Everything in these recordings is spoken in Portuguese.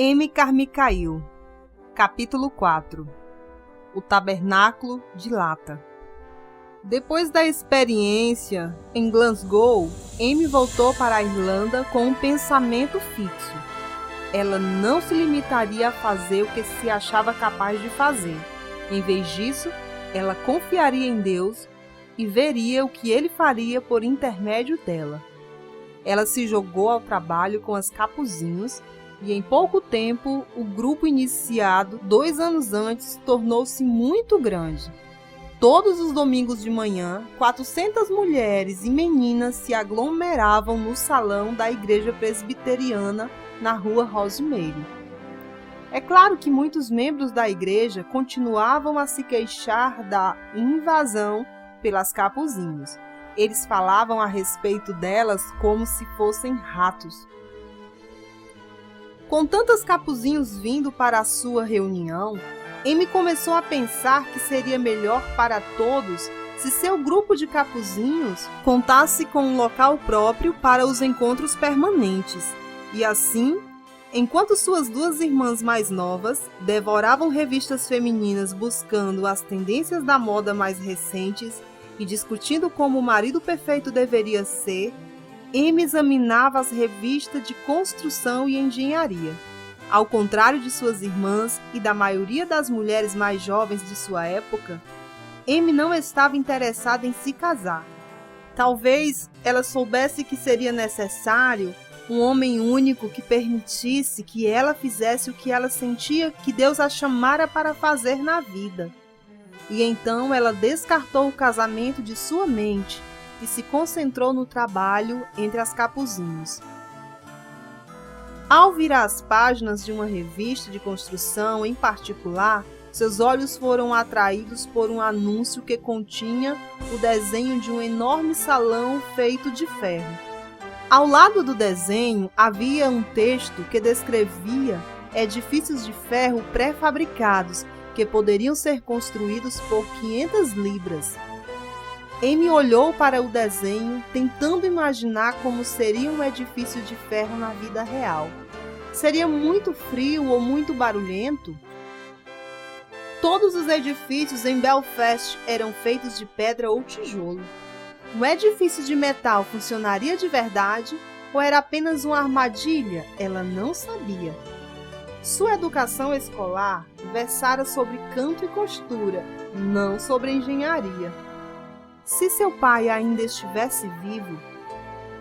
M. Carmichael, capítulo 4. O Tabernáculo de Lata. Depois da experiência em Glasgow, M voltou para a Irlanda com um pensamento fixo. Ela não se limitaria a fazer o que se achava capaz de fazer. Em vez disso, ela confiaria em Deus e veria o que ele faria por intermédio dela. Ela se jogou ao trabalho com as capuzinhos e em pouco tempo o grupo iniciado 2 anos antes tornou-se muito grande. Todos os domingos de manhã, 400 mulheres e meninas se aglomeravam no salão da igreja presbiteriana na rua Rosemary. É claro que muitos membros da igreja continuavam a se queixar da invasão pelas capuzinhos. Eles falavam a respeito delas como se fossem ratos. Com tantas capuzinhos vindo para a sua reunião, M começou a pensar que seria melhor para todos se seu grupo de capuzinhos contasse com um local próprio para os encontros permanentes. E assim, enquanto suas 2 irmãs mais novas devoravam revistas femininas buscando as tendências da moda mais recentes e discutindo como o marido perfeito deveria ser, M examinava as revistas de construção e engenharia. Ao contrário de suas irmãs e da maioria das mulheres mais jovens de sua época, M não estava interessada em se casar. Talvez ela soubesse que seria necessário um homem único que permitisse que ela fizesse o que ela sentia que Deus a chamara para fazer na vida. E então ela descartou o casamento de sua mente e se concentrou no trabalho entre as capuzinhos. Ao virar as páginas de uma revista de construção em particular, seus olhos foram atraídos por um anúncio que continha o desenho de um enorme salão feito de ferro. Ao lado do desenho havia um texto que descrevia edifícios de ferro pré-fabricados que poderiam ser construídos por 500 libras. M olhou para o desenho, tentando imaginar como seria um edifício de ferro na vida real. Seria muito frio ou muito barulhento? Todos os edifícios em Belfast eram feitos de pedra ou tijolo. Um edifício de metal funcionaria de verdade ou era apenas uma armadilha? Ela não sabia. Sua educação escolar versara sobre canto e costura, não sobre engenharia. Se seu pai ainda estivesse vivo,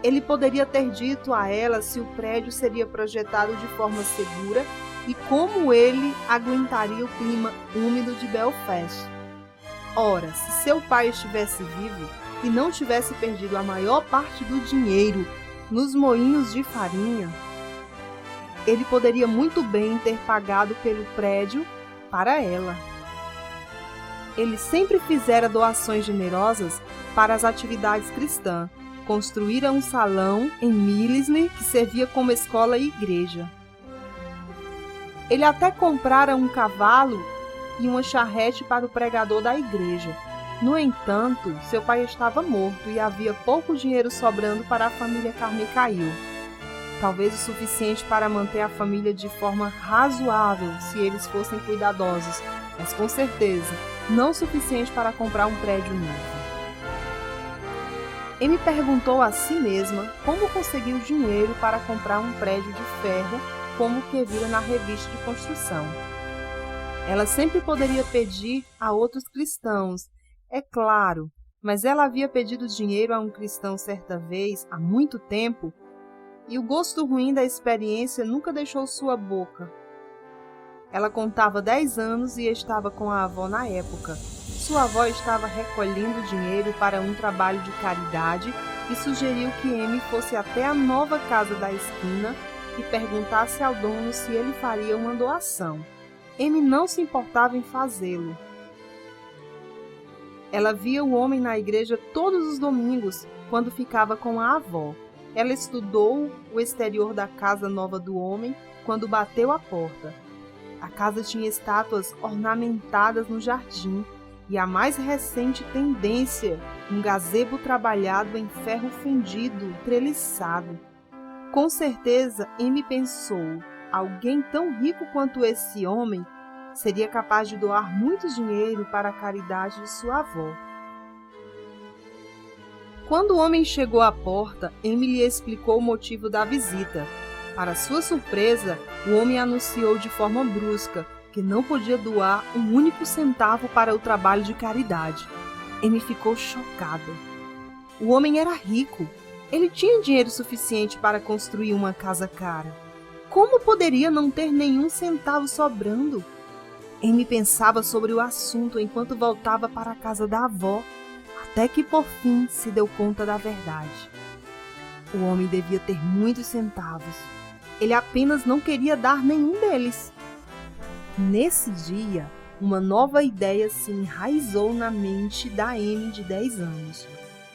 ele poderia ter dito a ela se o prédio seria projetado de forma segura e como ele aguentaria o clima úmido de Belfast. Ora, se seu pai estivesse vivo e não tivesse perdido a maior parte do dinheiro nos moinhos de farinha, ele poderia muito bem ter pagado pelo prédio para ela. Ele sempre fizera doações generosas para as atividades cristãs. Construíra um salão em Millsney que servia como escola e igreja. Ele até comprara um cavalo e uma charrete para o pregador da igreja. No entanto, seu pai estava morto e havia pouco dinheiro sobrando para a família Carmichael. Talvez o suficiente para manter a família de forma razoável se eles fossem cuidadosos, mas com certeza não o suficiente para comprar um prédio novo. M perguntou a si mesma como conseguiu dinheiro para comprar um prédio de ferro como o que vira na revista de construção. Ela sempre poderia pedir a outros cristãos, é claro, mas ela havia pedido dinheiro a um cristão certa vez, há muito tempo, e o gosto ruim da experiência nunca deixou sua boca. Ela contava 10 anos e estava com a avó na época. Sua avó estava recolhendo dinheiro para um trabalho de caridade e sugeriu que M fosse até a nova casa da esquina e perguntasse ao dono se ele faria uma doação. M não se importava em fazê-lo. Ela via o homem na igreja todos os domingos, quando ficava com a avó. Ela estudou o exterior da casa nova do homem quando bateu à porta. A casa tinha estátuas ornamentadas no jardim e a mais recente tendência, um gazebo trabalhado em ferro fundido, treliçado. Com certeza, M pensou, alguém tão rico quanto esse homem seria capaz de doar muito dinheiro para a caridade de sua avó. Quando o homem chegou à porta, Amy lhe explicou o motivo da visita. Para sua surpresa, o homem anunciou de forma brusca que não podia doar um único centavo para o trabalho de caridade. Amy ficou chocada. O homem era rico. Ele tinha dinheiro suficiente para construir uma casa cara. Como poderia não ter nenhum centavo sobrando? Amy pensava sobre o assunto enquanto voltava para a casa da avó, até que por fim se deu conta da verdade. O homem devia ter muitos centavos. Ele apenas não queria dar nenhum deles. Nesse dia, uma nova ideia se enraizou na mente da Amy de 10 anos.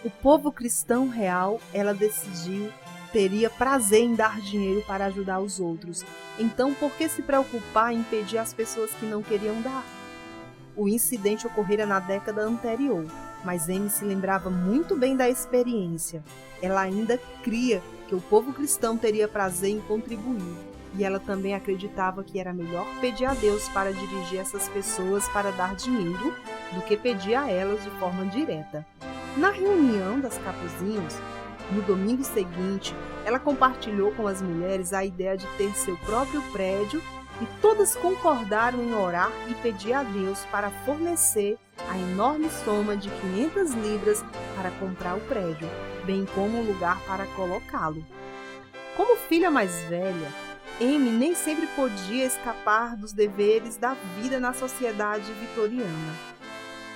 O povo cristão real, ela decidiu, teria prazer em dar dinheiro para ajudar os outros. Então, por que se preocupar em impedir as pessoas que não queriam dar? O incidente ocorrera na década anterior, mas Amy se lembrava muito bem da experiência. Ela ainda cria que o povo cristão teria prazer em contribuir, e ela também acreditava que era melhor pedir a Deus para dirigir essas pessoas para dar dinheiro do que pedir a elas de forma direta. Na reunião das Capuzinhos, no domingo seguinte, ela compartilhou com as mulheres a ideia de ter seu próprio prédio e todas concordaram em orar e pedir a Deus para fornecer a enorme soma de 500 libras para comprar o prédio, bem como um lugar para colocá-lo. Como filha mais velha, Amy nem sempre podia escapar dos deveres da vida na sociedade vitoriana.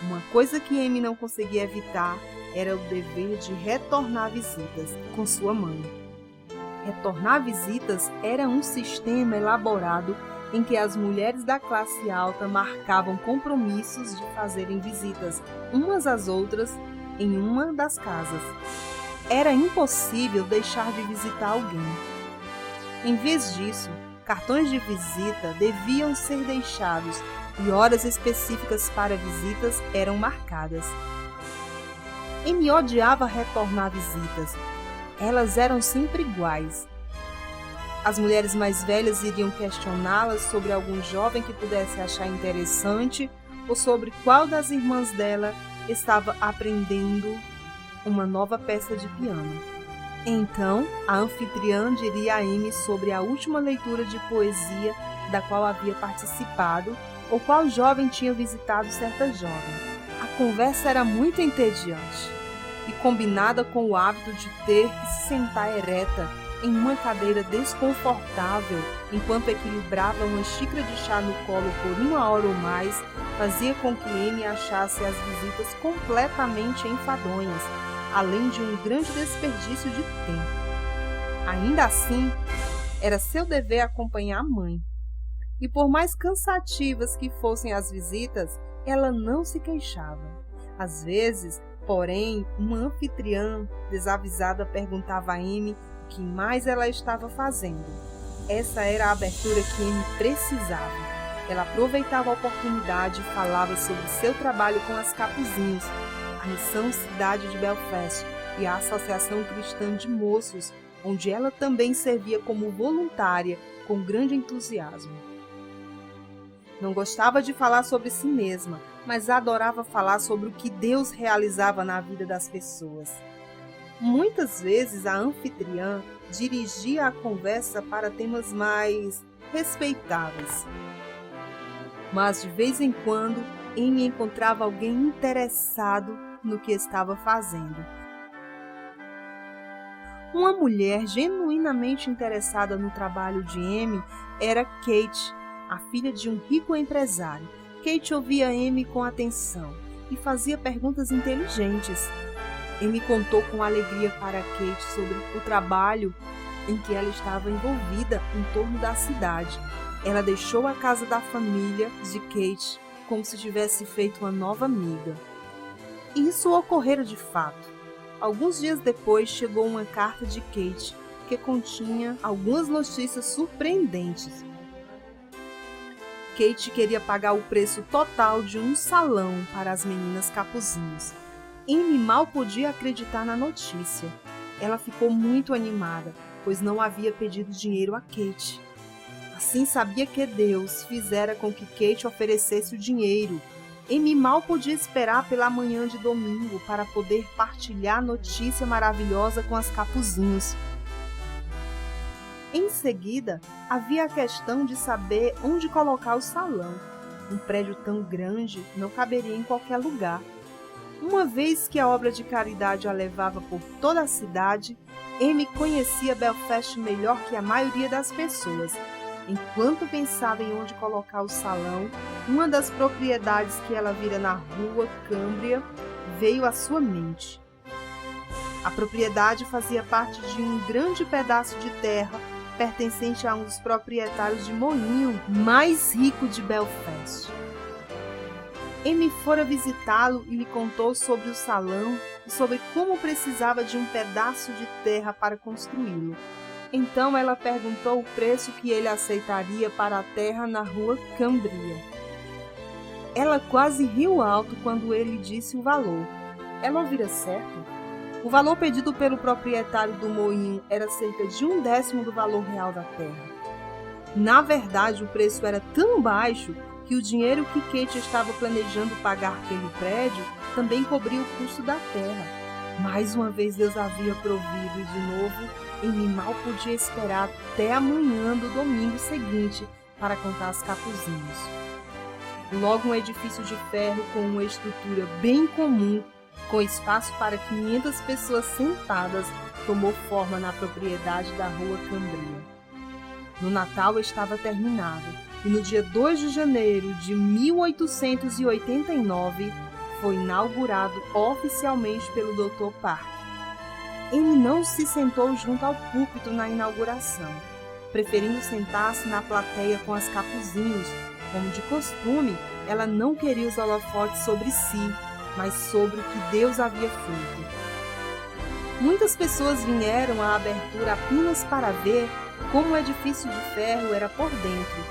Uma coisa que Amy não conseguia evitar era o dever de retornar visitas com sua mãe. Retornar visitas era um sistema elaborado em que as mulheres da classe alta marcavam compromissos de fazerem visitas umas às outras em uma das casas. Era impossível deixar de visitar alguém. Em vez disso, cartões de visita deviam ser deixados e horas específicas para visitas eram marcadas. Amy odiava retornar visitas. Elas eram sempre iguais. As mulheres mais velhas iriam questioná-las sobre algum jovem que pudesse achar interessante ou sobre qual das irmãs dela estava aprendendo uma nova peça de piano. Então, a anfitriã diria a Amy sobre a última leitura de poesia da qual havia participado ou qual jovem tinha visitado certa jovem. A conversa era muito entediante e combinada com o hábito de ter que se sentar ereta em uma cadeira desconfortável enquanto equilibrava uma xícara de chá no colo por 1 hora ou mais, fazia com que Amy achasse as visitas completamente enfadonhas, além de um grande desperdício de tempo. Ainda assim, era seu dever acompanhar a mãe. E por mais cansativas que fossem as visitas, ela não se queixava. Às vezes, porém, uma anfitriã desavisada perguntava a Amy o que mais ela estava fazendo. Essa era a abertura que Amy precisava. Ela aproveitava a oportunidade e falava sobre seu trabalho com as Capuzinhos, a Missão Cidade de Belfast e a Associação Cristã de Moços, onde ela também servia como voluntária com grande entusiasmo. Não gostava de falar sobre si mesma, mas adorava falar sobre o que Deus realizava na vida das pessoas. Muitas vezes a anfitriã dirigia a conversa para temas mais respeitáveis. Mas de vez em quando, Amy encontrava alguém interessado no que estava fazendo. Uma mulher genuinamente interessada no trabalho de Amy era Kate, a filha de um rico empresário. Kate ouvia Amy com atenção e fazia perguntas inteligentes. Amy contou com alegria para Kate sobre o trabalho em que ela estava envolvida em torno da cidade. Ela deixou a casa da família de Kate como se tivesse feito uma nova amiga. Isso ocorrera de fato. Alguns dias depois chegou uma carta de Kate que continha algumas notícias surpreendentes. Kate queria pagar o preço total de um salão para as meninas Capuzinhos. Amy mal podia acreditar na notícia. Ela ficou muito animada, pois não havia pedido dinheiro a Kate. Assim sabia que Deus fizera com que Kate oferecesse o dinheiro. Amy mal podia esperar pela manhã de domingo para poder partilhar a notícia maravilhosa com as Capuzinhos. Em seguida, havia a questão de saber onde colocar o salão. Um prédio tão grande não caberia em qualquer lugar. Uma vez que a obra de caridade a levava por toda a cidade, Amy conhecia Belfast melhor que a maioria das pessoas. Enquanto pensava em onde colocar o salão, uma das propriedades que ela vira na rua Cambria veio à sua mente. A propriedade fazia parte de um grande pedaço de terra pertencente a um dos proprietários de moinho mais rico de Belfast. Amy fora visitá-lo e lhe contou sobre o salão e sobre como precisava de um pedaço de terra para construí-lo. Então ela perguntou o preço que ele aceitaria para a terra na rua Cambria. Ela quase riu alto quando ele disse o valor. Ela ouvira certo? O valor pedido pelo proprietário do moinho era cerca de 1/10 do valor real da terra. Na verdade, o preço era tão baixo que o dinheiro que Kate estava planejando pagar pelo prédio também cobria o custo da terra. Mais uma vez Deus havia provido e de novo Amy mal podia esperar até a manhã do domingo seguinte para contar as Capuzinhos. Logo um edifício de ferro com uma estrutura bem comum, com espaço para 500 pessoas sentadas, tomou forma na propriedade da rua Cambria. No Natal estava terminado e no dia 2 de janeiro de 1889 foi inaugurado oficialmente pelo Dr. Park. Amy não se sentou junto ao púlpito na inauguração, preferindo sentar-se na plateia com as Capuzinhos. Como de costume, ela não queria os holofotes sobre si, mas sobre o que Deus havia feito. Muitas pessoas vieram à abertura apenas para ver como o edifício de ferro era por dentro.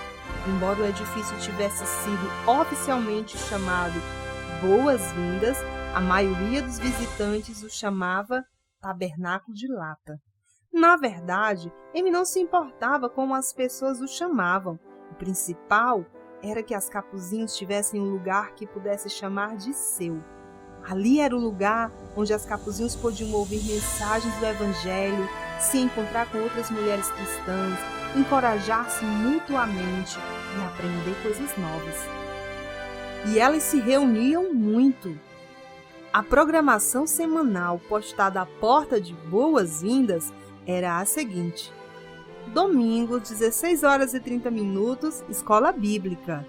Embora o edifício tivesse sido oficialmente chamado Boas-Vindas, a maioria dos visitantes o chamava Tabernáculo de Lata. Na verdade, Amy não se importava como as pessoas o chamavam. O principal era que as Capuzinhos tivessem um lugar que pudesse chamar de seu. Ali era o lugar onde as Capuzinhos podiam ouvir mensagens do Evangelho, se encontrar com outras mulheres cristãs, encorajar-se mutuamente e aprender coisas novas. E elas se reuniam muito. A programação semanal postada à porta de Boas-Vindas era a seguinte: domingo, 16h30, escola bíblica.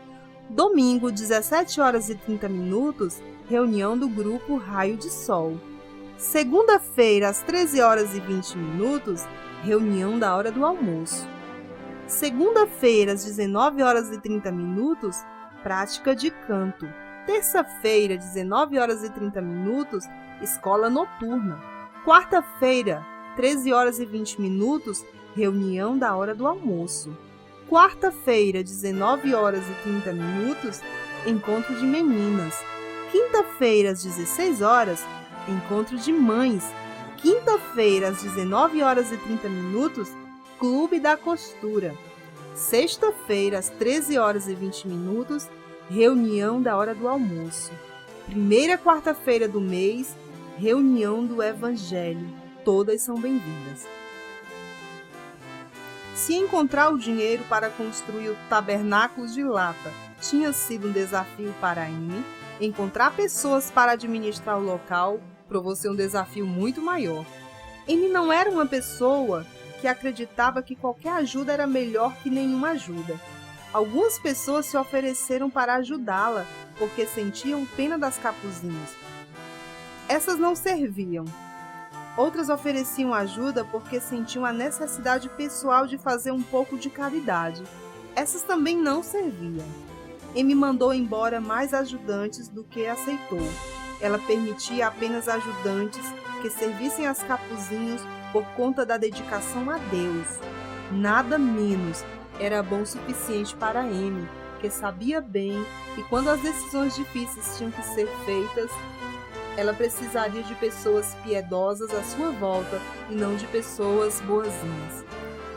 Domingo, 17h30, reunião do grupo Raio de Sol. Segunda-feira, às 13h20, reunião da hora do almoço. Segunda-feira, às 19h30, prática de canto. Terça-feira, 19h30, escola noturna. Quarta-feira, 13h20, reunião da hora do almoço. Quarta-feira, 19h30, encontro de meninas. Quinta-feira, às 16h, encontro de mães. Quinta-feira, às 19h30, clube da costura. Sexta-feira, às 13h20, reunião da hora do almoço. Primeira quarta-feira do mês, reunião do Evangelho. Todas são bem-vindas. Se encontrar o dinheiro para construir o tabernáculo de lata tinha sido um desafio para Amy, encontrar pessoas para administrar o local provou ser um desafio muito maior. Amy não era uma pessoa que acreditava que qualquer ajuda era melhor que nenhuma ajuda. Algumas pessoas se ofereceram para ajudá-la porque sentiam pena das Capuzinhas. Essas não serviam. Outras ofereciam ajuda porque sentiam a necessidade pessoal de fazer um pouco de caridade. Essas também não serviam. Amy mandou embora mais ajudantes do que aceitou. Ela permitia apenas ajudantes que servissem as Capuzinhos por conta da dedicação a Deus. Nada menos era bom o suficiente para Amy, que sabia bem que quando as decisões difíceis tinham que ser feitas, ela precisaria de pessoas piedosas à sua volta e não de pessoas boazinhas.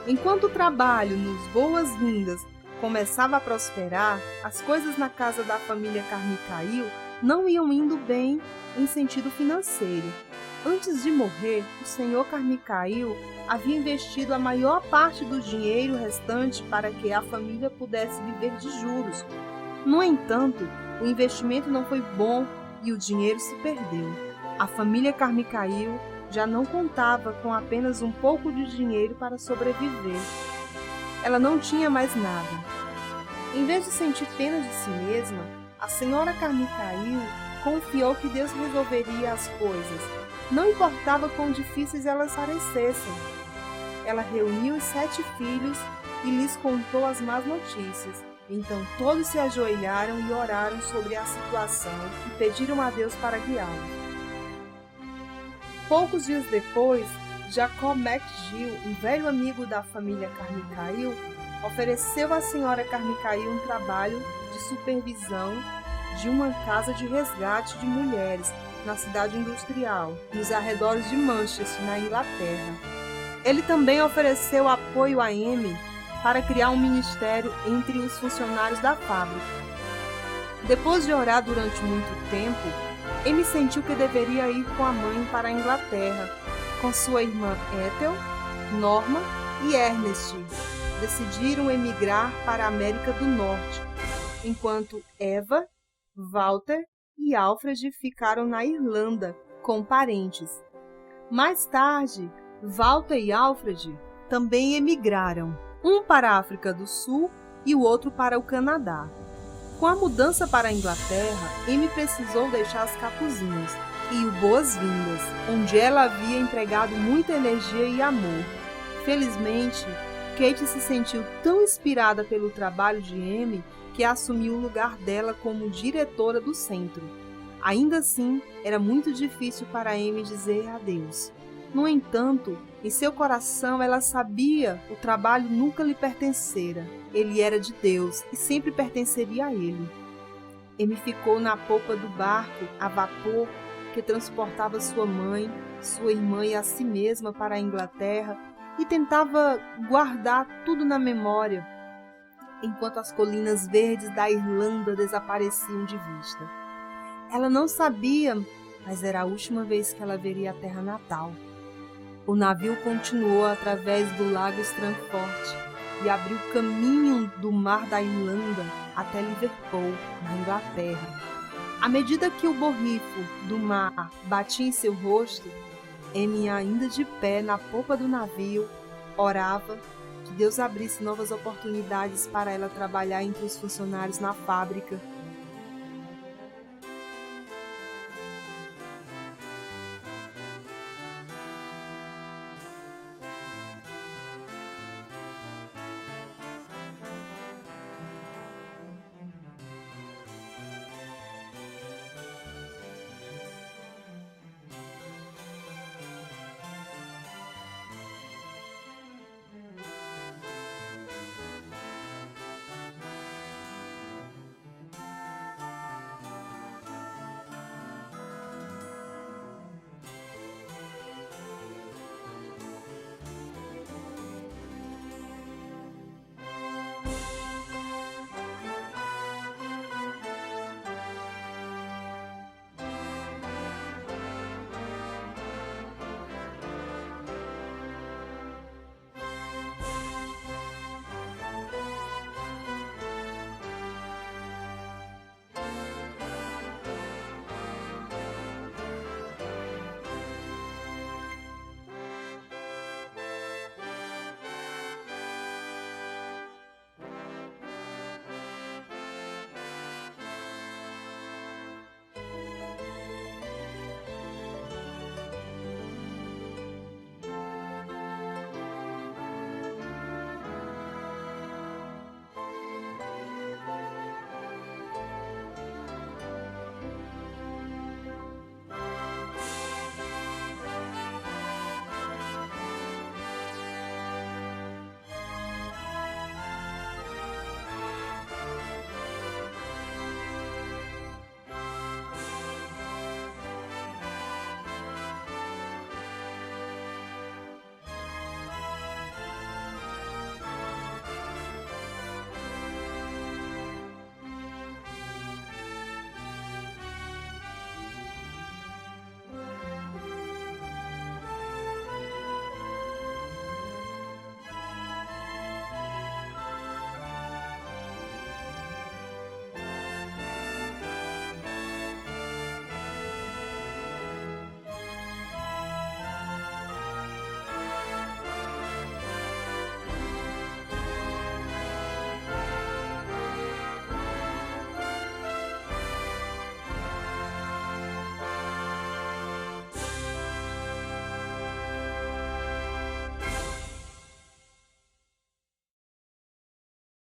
Enquanto o trabalho nos Boas-Vindas começava a prosperar, as coisas na casa da família Carmichael não iam indo bem em sentido financeiro. Antes de morrer, o senhor Carmichael havia investido a maior parte do dinheiro restante para que a família pudesse viver de juros. No entanto, o investimento não foi bom e o dinheiro se perdeu. A família Carmichael já não contava com apenas um pouco de dinheiro para sobreviver. Ela não tinha mais nada. Em vez de sentir pena de si mesma, a senhora Carmichael confiou que Deus resolveria as coisas. Não importava quão difíceis elas parecessem. Ela reuniu os 7 filhos e lhes contou as más notícias. Então todos se ajoelharam e oraram sobre a situação e pediram a Deus para guiá-los. Poucos dias depois, Jacob McGill, um velho amigo da família Carmichael, ofereceu à senhora Carmichael um trabalho de supervisão de uma casa de resgate de mulheres na cidade industrial, nos arredores de Manchester, na Inglaterra. Ele também ofereceu apoio a Amy para criar um ministério entre os funcionários da fábrica. Depois de orar durante muito tempo, Amy sentiu que deveria ir com a mãe para a Inglaterra, com sua irmã Ethel, Norma e Ernest. Decidiram emigrar para a América do Norte, enquanto Eva, Walter e Alfred ficaram na Irlanda, com parentes. Mais tarde, Walter e Alfred também emigraram, um para a África do Sul e o outro para o Canadá. Com a mudança para a Inglaterra, Amy precisou deixar as Capuzinhas e o Boas-Vindas, onde ela havia empregado muita energia e amor. Felizmente, Kate se sentiu tão inspirada pelo trabalho de Amy que assumiu o lugar dela como diretora do centro. Ainda assim, era muito difícil para Amy dizer adeus. No entanto, em seu coração ela sabia que o trabalho nunca lhe pertencera. Ele era de Deus e sempre pertenceria a ele. Amy ficou na popa do barco a vapor que transportava sua mãe, sua irmã e a si mesma para a Inglaterra e tentava guardar tudo na memória, enquanto as colinas verdes da Irlanda desapareciam de vista. Ela não sabia, mas era a última vez que ela veria a terra natal. O navio continuou através do lago Strangford e abriu caminho do mar da Irlanda até Liverpool, na Inglaterra. À medida que o borrifo do mar batia em seu rosto, Amy, ainda de pé na popa do navio, orava que Deus abrisse novas oportunidades para ela trabalhar entre os funcionários na fábrica